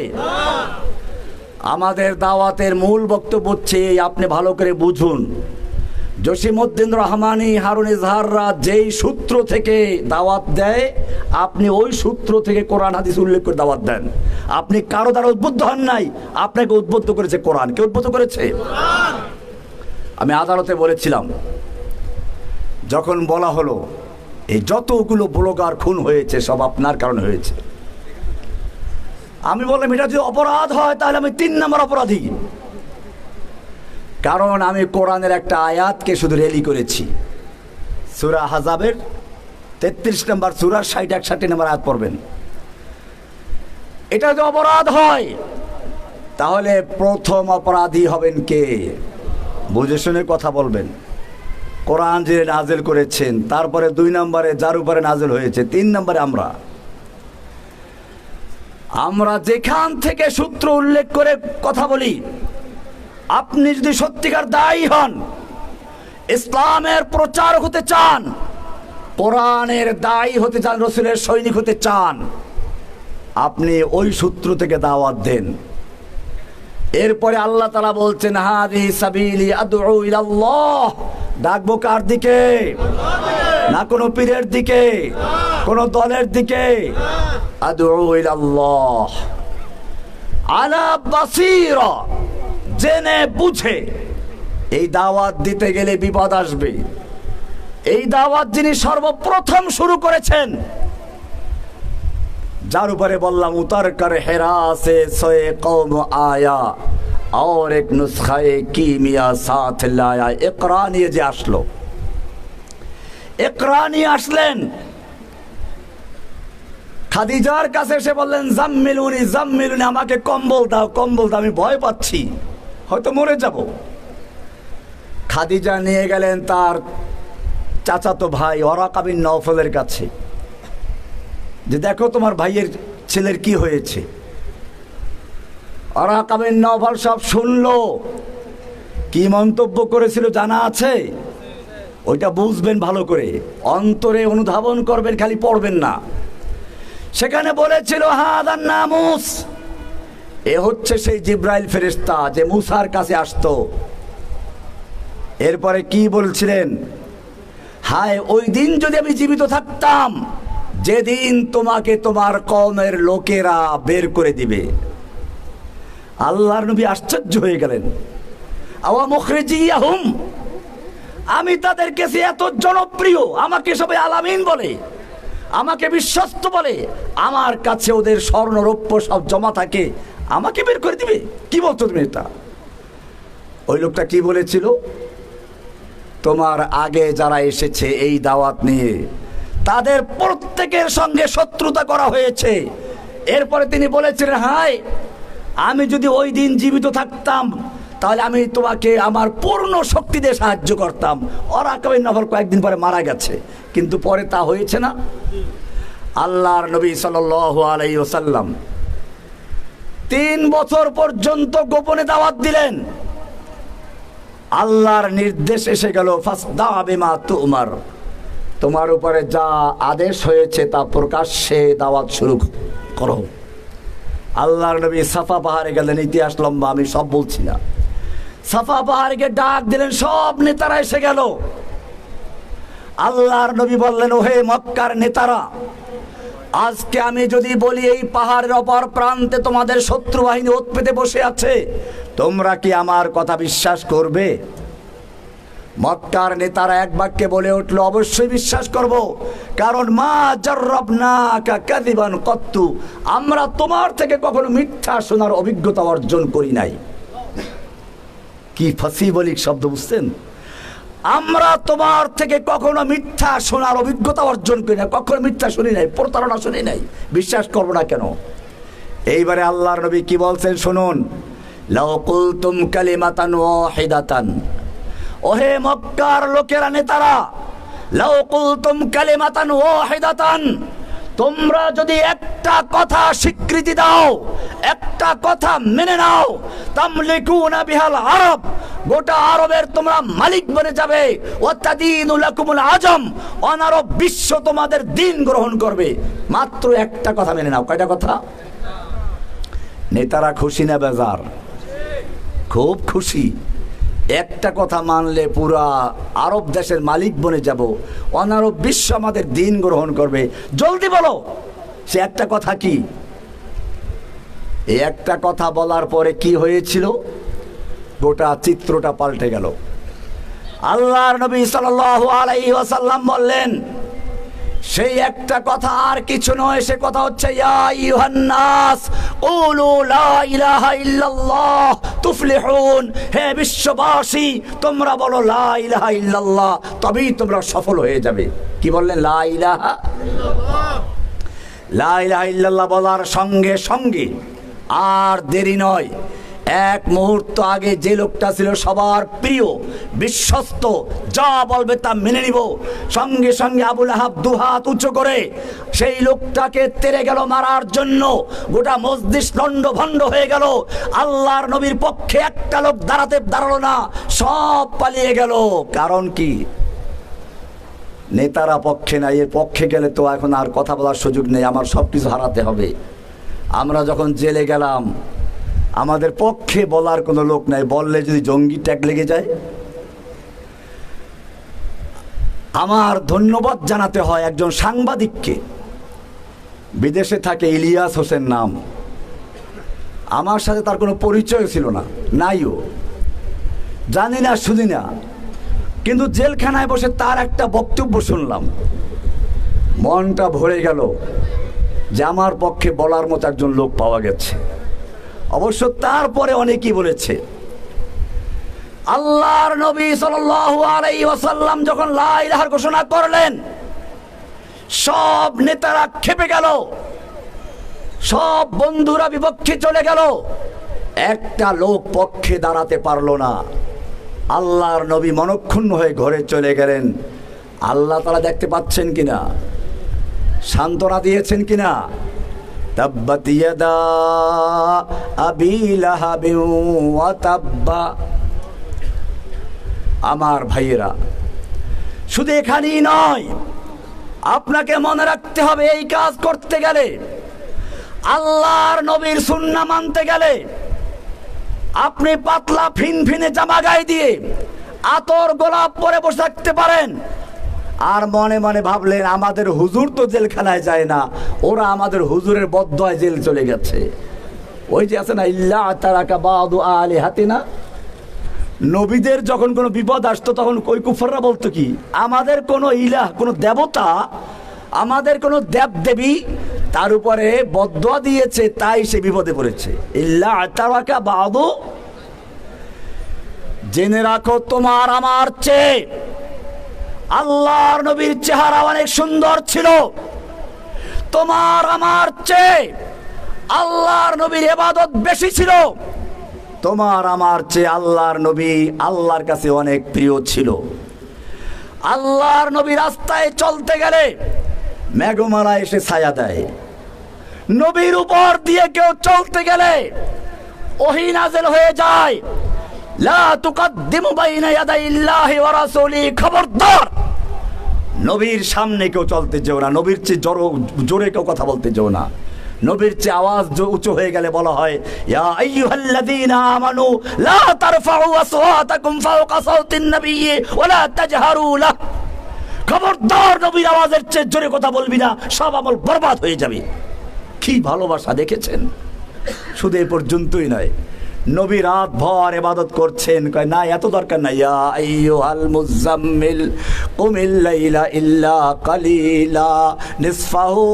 আমাদের দাওয়াতের মূল বক্তব্য হচ্ছে, আপনি ভালো করে বুঝুন, জসিমউদ্দিন রহমানী, হারুন ইজহাররা যেই সূত্র থেকে দাওয়াত দেয়, আপনি ওই সূত্র থেকে কোরআন হাদিস উল্লেখ করে দাওয়াত দেন। আপনি কারো দ্বারা উদ্বুদ্ধ হন নাই, আপনাকে উদ্বুদ্ধ করেছে কোরআন। কে উদ্বুদ্ধ করেছে? আমি আদালতে বলেছিলাম, যখন বলা হলো এই যতগুলো ব্লগার খুন হয়েছে সব আপনার কারণে হয়েছে, আমি বললাম এটা যদি অপরাধ হয় তাহলে আমি 3 নম্বর অপরাধী। কারণ আমি কোরআনের একটা আয়াতকে শুধু রেলি করেছি, সূরা আহজাবের 33 নম্বর সূরার 60-61 নম্বর আয়াত পড়বেন। এটা যদি অপরাধ হয় তাহলে প্রথম অপরাধী হবেন কে? বুঝে শুনে কথা বলবেন। কোরআন যে নাজিল করেছেন, তারপরে 2 নম্বরে যার উপরে নাজিল হয়েছে, 3 নম্বরে আমরা যেখান থেকে সূত্র উল্লেখ করে কথা বলি, আপনি যদি সত্যিকার দায়ী হন, ইসলামের প্রচারক হতে চান, কোরআনের দায়ী হতে চান, রাসূলের সৈনিক হতে চান, আপনি ওই সূত্র থেকে দাওয়াত দেন। এরপরে আল্লাহ তাআলা বলছেন, হাদিহি সাবিলি আদউ ইলাল্লাহ, ডাকবো কার দিকে? না কোনো পীরের দিকে, কোনো দলের দিকে। আদউ ইলাল্লাহ আলা বাসীরা, জেনে বুঝে। এই দাওয়াত দিতে গেলে বিপদ আসবে। এই দাওয়াত যিনি সর্বপ্রথম শুরু করেছেন, যার উপরে বললাম উতার কর হেরা সে সোয়ে কওম আয়া और एक नुस्खाए कीमिया साथ लाया। इकरा নিয়ে যে আসলো, ইকরা নিয়ে আসলেন, খাদিজার কাছে এসে বললেন, জাম্মিলুনি জাম্মিলুনি, আমাকে কম্বল দাও কম্বল দাও, আমি ভয় পাচ্ছি, হয়তো মরে যাব। খাদিজা নিয়ে গেলেন তার চাচাতো ভাই ওরাকা বিন নওফলের কাছে, যে দেখো তোমার ভাইয়ের ছেলের কি হয়েছে। ওরাকা বিন নওফল সব শুনলো। কি মন্তব্য করেছিল জানা আছে? ওইটা বুঝবেন ভালো করে, অন্তরে অনুধাবন করবেন, খালি পড়বেন না। সেখানে বলেছিল, হাদান নামুস, এ হচ্ছে সেই জিব্রাইল ফেরেশতা যে মুসার কাছে আসতো। এরপরে কি বলছিলেন? হায় ওই দিন যদি আমি জীবিত থাকতাম, যেদিন তোমাকে তোমার কওমের লোকেরা বের করে দিবে। আল্লাহর নবী আশ্চর্য হয়ে গেলেন। আওয়া মুখরিজিয়াহুম, আমি তাদের কাছে এত জনপ্রিয়, আমাকে সবাই আলামিন বলে, আমাকে বিশ্বস্ত বলে, আমার কাছে ওদের স্বর্ণ রৌপ্য সব জমা থাকে, আমাকে বের করে দিবে? কি বলছো তুমি এটা? ওই লোকটা কি বলেছিল? তোমার আগে যারা এসেছে এই দাওয়াত নিয়ে, তাদের প্রত্যেকের সঙ্গে শত্রুতা করা হয়েছে। এরপরে তিনি বলেছিলেন, হায় আমি যদি ওই দিন জীবিত থাকতাম, তাহলে আমি তোমাকে আমার পূর্ণ শক্তি দিয়ে সাহায্য করতাম। ওরাকা বিন নওফল কয়েকদিন পরে মারা গেছে, কিন্তু পরে তা হয়েছে না। আল্লাহর নবী সাল্লাল্লাহু আলাইহি ওয়াসাল্লাম 3 বছর পর্যন্ত গোপনে দাওয়াত দিলেন। আল্লাহর নির্দেশ এসে গেল, ফাসদা বিমা তুমার, তোমার উপরে যা আদেশ হয়েছে তা প্রকাশ্যে দাওয়াত শুরু করো। আল্লাহর নবী সাফা পাহাড়ে গেলেন, ইতিহাস লম্বা, আমি সব বলছি না। সাফা পাহাড়কে ডাক দিলেন, সব নেতারা এসে গেল। আল্লাহর নবী বললেন, ওহে মক্কার নেতারা, আজকে আমি যদি বলি এই পাহাড়ের অপর প্রান্তে তোমাদের শত্রু বাহিনী ওত পেতে বসে আছে, তোমরা কি আমার কথা বিশ্বাস করবে? মক্কার নেতারা এক বাক্যে বলে উঠল, অবশ্যই বিশ্বাস করব, কারণ মা জাররাবনাকা কাযিবান কত্তু, আমরা তোমার থেকে কখনো মিথ্যা শোনার অভিজ্ঞতা অর্জন করি নাই। কি ফাসিবলিক শব্দ, বুঝছেন? আমরা তোমার থেকে কখনো মিথ্যা শোনার অভিজ্ঞতা অর্জন করি না, কখনো মিথ্যা শুনি নাই, প্রতারণা শুনি নাই, বিশ্বাস করবো না কেন? এইবারে আল্লাহর নবী কি বলছেন শুনুন, লাউ কুলতুম কালিমাতান ওয়াহিদাতান, ওহে মক্কার লোকেরা নেতারা, লাউ কুলতুম কালিমাতান ওয়াহিদাতান, তোমরা যদি একটা কথা স্বীকৃতি দাও, একটা কথা মেনে নাও, তামলিকুনা বিহাল আরব, গোটা আরবের তোমরা মালিক বনে যাবে, ওয়াতাদিনু লাকুমুল আজম, অনারব বিশ্ব তোমাদের দিন গ্রহণ করবে। মাত্র একটা কথা মেনে নাও। কয়টা কথা? নেতারা খুশি না বেজার? খুব খুশি। একটা কথা মানলে পুরা আরব দেশের মালিক বনে যাব, অনারব বিশ্ব আমাদের দিন গ্রহণ করবে। জলদি বলো, সে একটা কথা কি? এই একটা কথা বলার পরে কি হয়েছিল? গোটা চিত্রটা পাল্টে গেল। আল্লাহর নবী সাল্লাল্লাহু আলাইহি ওয়াসাল্লাম বললেন, সেই একটা কথা আর কিছু নয়, সে কথা হচ্ছে ইয়া আইয়ুহান নাস কুলু লা ইলাহা ইল্লাল্লাহ তুফলিহুন, হে বিশ্ববাসী তোমরা বলো লা ইলাহা ইল্লাল্লাহ, তবেই তোমরা সফল হয়ে যাবে। কি বললেন? লা ইলাহা ইল্লাল্লাহ। লা ইলাহা ইল্লাল্লাহ বলার সঙ্গে সঙ্গে আর দেরি নয়, এক মুহূর্ত আগে যে লোকটা ছিল সবার প্রিয়, বিশ্বস্ত, যা বলবে তা মেনে নিব, সঙ্গে সঙ্গে আবু লাহাব দুহাত উঁচু করে সেই লোকটাকে তেড়ে গেল মারার জন্য। গোটা মজলিস লণ্ডভণ্ড হয়ে গেল। আল্লাহর নবীর পক্ষে একটা লোক দাঁড়ালো না, সব পালিয়ে গেল। কারণ কি? নেতারা পক্ষে নাই। এর পক্ষে গেলে তো এখন আর কথা বলার সুযোগ নেই, আমার সব কিছু হারাতে হবে। আমরা যখন জেলে গেলাম, আমাদের পক্ষে বলার কোনো লোক নাই, বললে যদি জঙ্গি ট্যাগ লেগে যায়। আমার ধন্যবাদ জানাতে হয় একজন সাংবাদিককে, বিদেশে থাকে, ইলিয়াস হোসেন নাম। আমার সাথে তার কোনো পরিচয় ছিল না, নাইও, জানি না, শুনি না, কিন্তু জেলখানায় বসে তার একটা বক্তব্য শুনলাম, মনটা ভরে গেল যে আমার পক্ষে বলার মতো একজন লোক পাওয়া গেছে। অবশ্য তারপরে অনেকেই বলেছে। আল্লাহর নবী সাল্লাল্লাহু আলাইহি ওয়াসাল্লাম যখন লা ইলাহার ঘোষণা করলেন, সব নেতারা খেপে গেল। সব বন্ধুরা বিপক্ষে চলে গেল, একটা লোক পক্ষে দাঁড়াতে পারলো না। আল্লাহর নবী মনক্ষুণ্ণ হয়ে ঘরে চলে গেলেন। আল্লাহ তাআলা দেখতে পাচ্ছেন কিনা, সান্ত্বনা দিয়েছেন কিনা? তাব্বাত ইয়াদা আবি লাহাবিন ওয়া তাব্বা। আমার ভাইয়েরা, শুধু এখানেই নয়, আপনাকে মনে রাখতে হবে এই কাজ করতে গেলে, আল্লাহর নবীর সুন্নাহ মানতে গেলে, আপনি পাতলা ফিনফিনে জামা গায়ে দিয়ে আতর গোলাপ পরে বসে থাকতে পারেন, আর মনে মনে ভাবলেন আমাদের হুজুর তো জেলখানায় যায় না, ওরা আমাদের হুজুরের বদদোয়ায় জেল চলে গেছে। ওই যে আছে না, ইল্লা তারাকা বাদু আলিহাতিনা, নবীদের যখন কোনো বিপদ আসতো তখন ওই কুফাররা বলতো কি, আমাদের কোনো ইলাহ, কোনো দেবতা, আমাদের কোনো দেব দেবী তার উপরে বদদোয়া দিয়েছে, তাই সে বিপদে পড়েছে। ইল্লা তারাকা বাদু, জেনে রাখো তোমার আমার চেয়ে আল্লাহর নবীর চেহারা অনেক সুন্দর ছিল, তোমার আমার চেয়ে আল্লাহর নবীর ইবাদত বেশি ছিল, তোমার আমার চেয়ে আল্লাহর নবী আল্লাহর কাছে অনেক প্রিয় ছিল। আল্লাহর নবী রাস্তায় চলতে গেলে মেঘমালা এসে ছায়া দেয়, নবীর উপর দিয়ে কেউ চলতে গেলে ওহী নাযিল হয়ে যায়। লা তুকদ্দিমু বাইনা ইয়াদাইল্লাহি ওয়া রাসূলিহি, খবরদার নবীর সামনে কেউ চলতে যেও না, নবীর চেয়ে জোরে কেউ কথা বলতে যেও না। নবীর চেয়ে আওয়াজ উঁচু হয়ে গেলে বলা হয় ইয়া আইয়ুহাল্লাযীনা আমানু লা তারফাউ আসওয়াতাকুম ফাওকা সাওতিন নাবিয়্যি ওয়া লা তাজহারু লাহু, খবরদার নবীর আওয়াজের চেয়ে জোরে কথা বলবি না, সব আমল বরবাদ হয়ে যাবে। কি ভালোবাসা দেখেছেন! শুধু এ পর্যন্তই নয়, নবী রাত ভর ইবাদত করছেন, কয় না এত দরকার নাই, ইয়া আইয়ুহাল মুযাম্মিল কুমিল লাইলা ইল্লা কালিলা নিসফাহু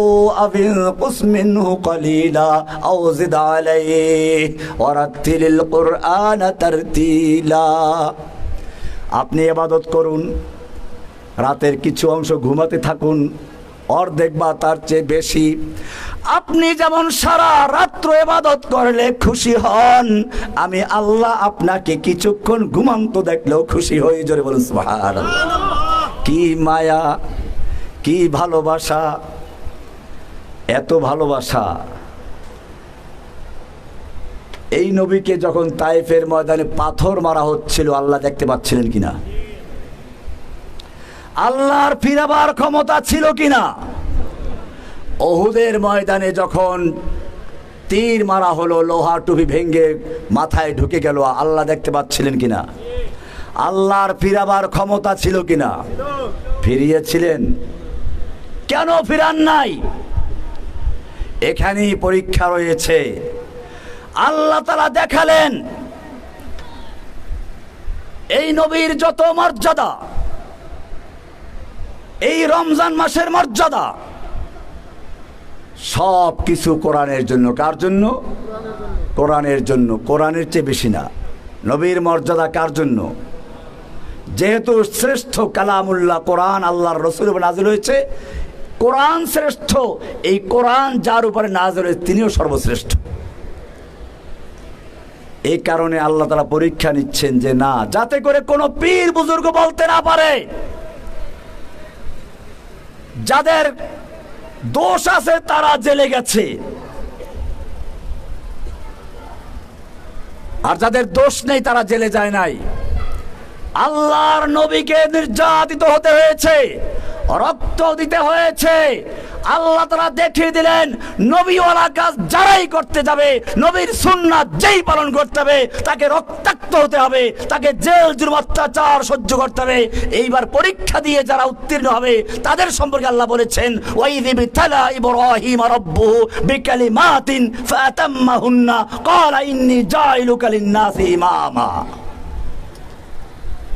আও ইনকুস মিনহু কালিলা আও জিদ আলাইহি ওয়া রাত্তিলিল কুরআনা তারতিলা। আপনি ইবাদত করুন, রাতের কিছু অংশ ঘুমাতে থাকুন, অর্ধেক বা তার চেয়ে বেশি। আপনি যেমন সারা রাত্র ইবাদত করলে খুশি হন, আমি আল্লাহ আপনাকে কিছুক্ষণ ঘুমান্ত দেখলেও খুশি হই। জোরে বলুন সুবহানাল্লাহ। কি মায়া, কি ভালোবাসা, এত ভালোবাসা! এই নবীকে যখন তায়েফের ময়দানে পাথর মারা হচ্ছিল, আল্লাহ দেখতে পাচ্ছিলেন কিনা? আল্লাহর ফিরাবার ক্ষমতা ছিল কিনা? উহুদের ময়দানে যখন তীর মারা হলো, লোহার টুপি ভেঙে মাথায় ঢুকে গেল, আল্লাহ দেখতে পাচ্ছিলেন কিনা? আল্লাহর ফিরাবার ক্ষমতা ছিল কিনা? ফিরিয়েছিলেন। কেন ফিরান নাই? এখানেই পরীক্ষা রয়েছে। আল্লাহ তাআলা দেখালেন এই নবীর যত মর্যাদা, এই রমজান মাসের মর্যাদা, সব কিছু কোরআনের জন্য। কার জন্য? কোরআনের জন্য। কোরআনের চেয়ে বেশি না। নবীর মর্যাদা কার জন্য? যেহেতু শ্রেষ্ঠ কালামুল্লাহ কোরআন, আল্লাহর রাসূল উপর নাযিল হয়েছে, কোরআন শ্রেষ্ঠ। এই কোরআন যার উপরে নাযিল হয়েছে তিনিও সর্বশ্রেষ্ঠ। এই কারণে আল্লাহ তাআলা পরীক্ষা নিচ্ছেন যে না, যাতে করে কোনো পীর বুজুর্গ বলতে না পারে যাদের দোষ আছে তারা জেলে গেছে, আর যাদের দোষ নেই তারা জেলে যায় নাই। আল্লাহর নবীকে নির্যাতিত হতে হয়েছে, রক্ত দিতে হয়েছে। আল্লাহ তাআলা দেখিয়ে দিলেন নবীওয়ালা কাজ যারাই করতে যাবে, নবীর সুন্নাত যেই পালন করতে হবে, তাকে রক্তাক্ত হতে হবে, তাকে জেল জুলুম অত্যাচার সহ্য করতে হবে। এইবার পরীক্ষা দিয়ে যারা উত্তীর্ণ হবে তাদের সম্পর্কে আল্লাহ বলেছেন ওয়াইয ইবতালা ইব্রাহিম রাব্বুহু বিকালিমাতিন ফাতাম্মাহুন্না ক্বালা ইন্নী জাইলুকা লিন-নাসি ইমামা।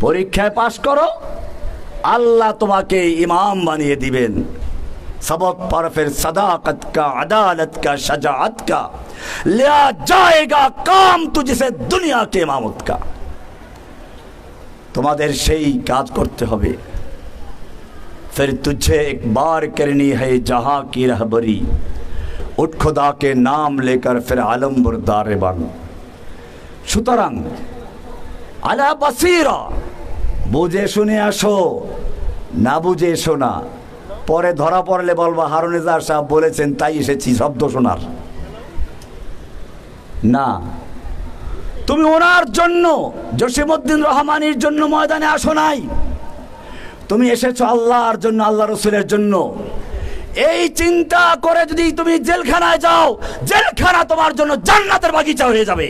পরীক্ষায় পাশ করো, আল্লাহ তোমাকে ইমাম বানিয়ে দিবেন। सबक पर फिर सदाकत का, अदालत का, शजाअत का लिया जाएगा काम तुझसे दुनिया के इमामत का। তোমাদের সেই কাজ করতে হবে। फिर तुझे एक बार करनी है जहां की रहबरी, उठ खुदा के नाम लेकर फिर आलम बुरदार बन। সুতরাং আলা বাসীরা, বুঝে শুনে আসো, না বুঝে এসো না। পরে ধরা পড়লে বলবা হারুন ইজাহার সাহেব বলেছেন তাই এসেছি শব্দ শোনার। না, তুমি ওনার জন্য, জসিমউদ্দিন রহমানির জন্য ময়দানে আসো নাই, তুমি এসেছো আল্লাহর জন্য, আল্লাহ রসুলের জন্য। এই চিন্তা করে যদি তুমি জেলখানায় যাও, জেলখানা তোমার জন্য জান্নাতের বাগিচা হয়ে যাবে।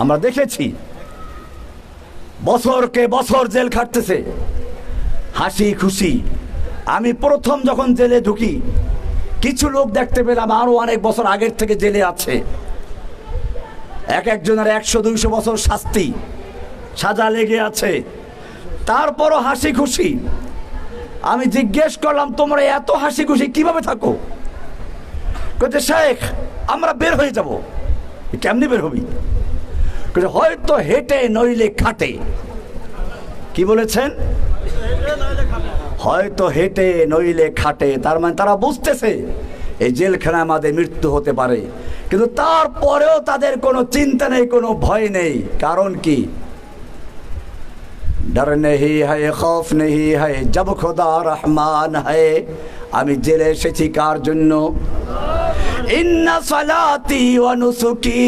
আমরা দেখেছি বছরকে বছর জেল খাটতেছে হাসি খুশি। আমি প্রথম যখন জেলে ঢুকি কিছু লোক দেখতে পেলাম আরো অনেক বছর আগের থেকে জেলে আছে, এক একজনের 100-200 বছর শাস্তি সাজা লেগে আছে, তারপরও হাসি খুশি। আমি জিজ্ঞেস করলাম তোমরা এত হাসি খুশি কিভাবে থাকো? কইতে শেখ আমরা বের হয়ে যাব। কেমনি বের হবি? হয়তো হেঁটে নইলে খাটে। কি বলেছেন? হয়তো হেঁটে নইলে খাটে। তার মানে তারা বুঝতেছে এই জেলখানায় আমাদের মৃত্যু হতে পারে, কিন্তু তারপরেও তাদের কোনো চিন্তা নেই, কোনো ভয় নেই। কারণ কি? डर नहीं है, खौफ नहीं है, जब खुदा रहमान है। আমি জেলে এসেছি কার জন্য? ইন্না সালাতি ওয়া নুসুকি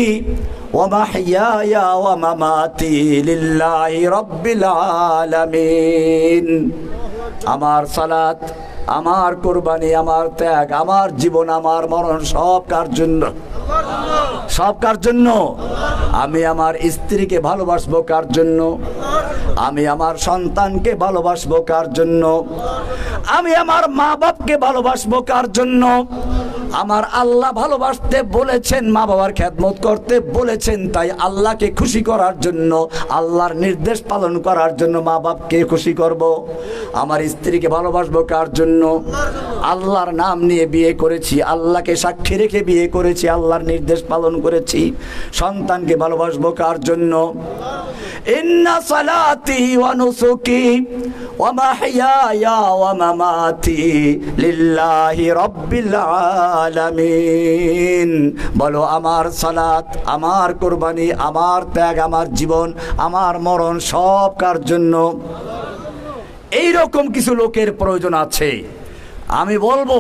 ওয়া মাহইয়ায়া ওয়া মামাতি লিল্লাহি রাব্বিল আলামিন। আমার সালাত, আমার কুরবানি, আমার ত্যাগ, আমার জীবন, আমার মরণ সব কার জন্য? সব কার জন্য? আমি আমার স্ত্রীকে ভালোবাসবো কার জন্য? আমি আমার সন্তানকে ভালোবাসবো কার জন্য? আমি আমার মা বাপকে ভালোবাসবো কার জন্য? আমার আল্লাহ ভালোবাসতে বলেছেন, মা বাবার খেদমত করতে বলেছেন, তাই আল্লাহকে খুশি করার জন্য, আল্লাহর নির্দেশ পালন করার জন্য মা বাপকে খুশি করব। আমার স্ত্রীকে ভালোবাসবো কার জন্য? আল্লাহর নাম নিয়ে বিয়ে করেছি, আল্লাহকে সাক্ষী রেখে বিয়ে করেছি, আল্লাহর নির্দেশ পালন করেছি। সন্তানকে ভালোবাসবো কার জন্য? ইন্না সালাতি ওয়া নুসুকি ওয়া মাহইয়ায়া ওয়া মামাতি লিল্লাহি রাব্বিল আলামিন। বলো আমার সালাত, আমার কুরবানি, আমার ত্যাগ, আমার জীবন, আমার মরণ সব কার জন্য? এইরকম কিছু লোকের প্রয়োজন আছে। আমি বলবো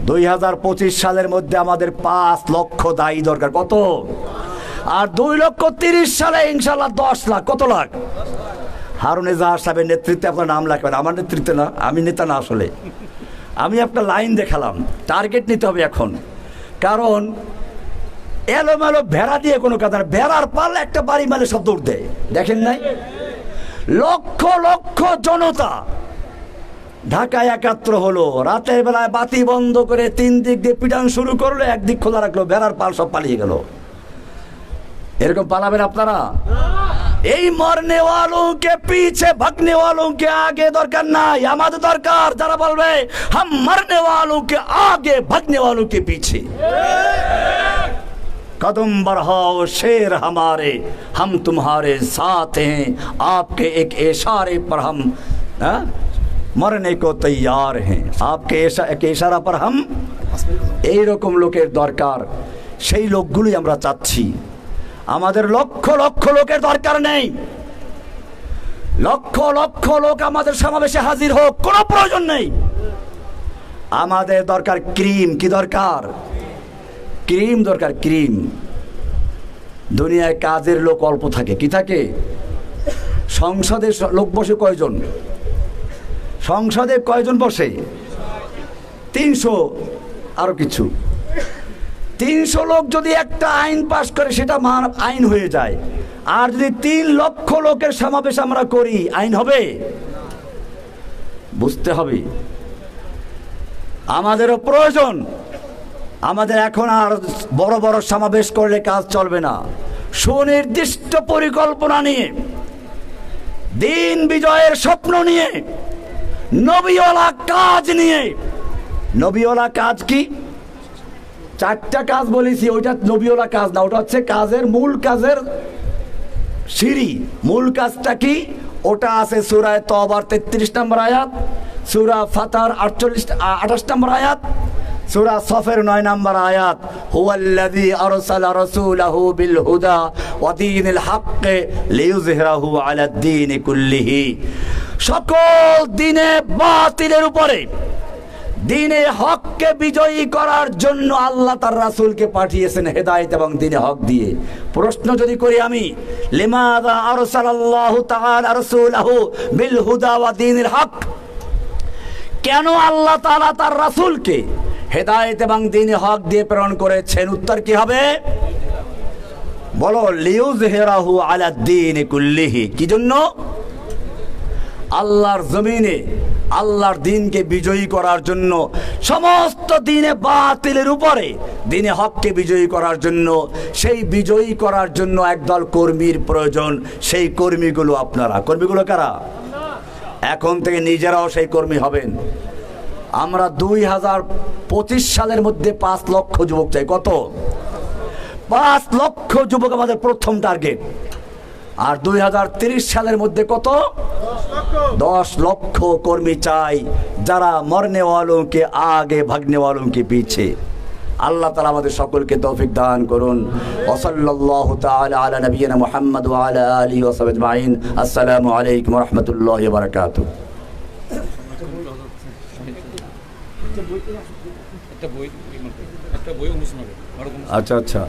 2025 সালের মধ্যে আমাদের 5 লক্ষ দায়ী দরকার। কত? আর 2,30,000 সালে ইনশাল্লাহ 10 লাখ। কত লাখ? হারুন ইজাহার সাহেবের নেতৃত্বে আপনার নাম লাগবে। আমার নেতৃত্বে না, আমি নেতা না। আসলে আমি একটা লাইন দেখালাম, টার্গেট নিতে হবে এখন। কারণ এলোমেলো ভেড়া দিয়ে কোনো কাজ না। ভেড়ার পাল একটা বাড়ি মালে সব দৌড় দেয়, দেখেন নাই? লক্ষ লক্ষ জনতা ঢাকায় একাত্র হলো, রাতের বেলায় বাতি বন্ধ করে 3 দিক দিয়ে পিটান শুরু করলো, একদিক খোলা রাখলো, ভেড়ার পাল সব পালিয়ে গেল। এরকম পালাবেন আপনারা? এই মরনে ওয়ালোं के पीछे भगने वालों के आगे দরকার নাই। আমাদের দরকার যারা বলবে हम मरने वालों के आगे भगने वालों के पीछे। कदम बढ़ाओ शेर हमारे, हम तुम्हारे साथ हैं, आपके एक इशारे पर हम मरने को तैयार हैं, आपके एक इशारा पर हम। এই রকম লোকের দরকার, সেই লোকগুলোই আমরা চাচ্ছি। আমাদের লক্ষ লক্ষ লোকের দরকার নেই। লক্ষ লক্ষ লোক আমাদের সমাবেশে হাজির হোক, কোনো প্রয়োজন নেই। আমাদের দরকার ক্রিম। কি দরকার? ক্রিম দরকার, ক্রিম। দুনিয়ায় কাজের লোক অল্প থাকে। কি থাকে? সংসদে লোক বসে কয়জন? সংসদে কয়জন বসে? 300 আরো কিছু। 300 লোক যদি একটা আইন পাশ করে সেটা আইন হয়ে যায়। আর যদি 3 লক্ষ লোকের সমাবেশ আমরা করি, আইন হবে? বুঝতে হবে আমাদেরও প্রয়োজন। আমাদের এখন আর বড় বড় সমাবেশ করলে কাজ চলবে না। সুনির্দিষ্ট পরিকল্পনা নিয়ে, দিন বিজয়ের স্বপ্ন নিয়ে, নবীওয়ালা কাজ নিয়ে। নবীওয়ালা কাজ কি? 4টা কাজ বলেছি, ওইটা নবীওয়ালা কাজ না, ওটা হচ্ছে কাজের মূল কাজের সিঁড়ি। মূল কাজটা কি? ওটা আছে সূরা তওবার 33 নম্বর আয়াত, সূরা ফাতর 28 নম্বর আয়াত, সূরা সফের 9 নম্বর আয়াত, হুয়াল্লাযী আরসালা রাসূলাহু বিল হুদা ওয়া দীনিল হক লিইয়ুযহিরাহু আলাদ দীনি কুল্লিহি। সকল দিনে বাতিলের উপরে দ্বীনে হককে বিজয়ী করার জন্য আল্লাহ তার রাসূলকে পাঠিয়েছেন হেদায়েত এবং দ্বীনে হক দিয়ে। প্রশ্ন যদি করি আমি, লিমাযা আরসালাল্লাহু তাআলা রাসূলাহু বিল হুদা ওয়া দীনিল হক, কেন আল্লাহ তাআলা তার রাসূলকে হেদায়েত এবং দ্বীনে হক দিয়ে প্রেরণ করেছেন? উত্তর কি হবে? বলো, লিইয়ুযহিরাহু আলাদ দীনি কুল্লিহি। কি জন্য? আল্লাহর জমিনে আল্লাহর দ্বীনকে বিজয়ী করার জন্য, সমস্ত দ্বীনে বাতিলের উপরে দ্বীনে হককে বিজয়ী করার জন্য। সেই বিজয়ী করার জন্য একদল কর্মীর প্রয়োজন। সেই কর্মীগুলো আপনারা। কর্মীগুলো কারা? এখন থেকে নিজেরাও সেই কর্মী হবেন। আমরা 2025 সালের মধ্যে 5 লক্ষ যুবক চাই। কত? 5 লক্ষ যুবক আমাদের প্রথম টার্গেট। আর 2030 সালের মধ্যে কত? 10 লক্ষ কর্মী চাই, যারা মরনে ওয়ালোं के आगे भागने वालों के पीछे। আল্লাহ তাআলা আমাদের সকলকে তৌফিক দান করুন। ওয়া সাল্লাল্লাহু তাআলা আলা নবিয়িনা মুহাম্মদ ওয়া আলা আলিহি ওয়া সাহবিহি আজমাইন। আসসালামু আলাইকুম ওয়া রাহমাতুল্লাহি ওয়া বারাকাতুহু। আচ্ছা আচ্ছা।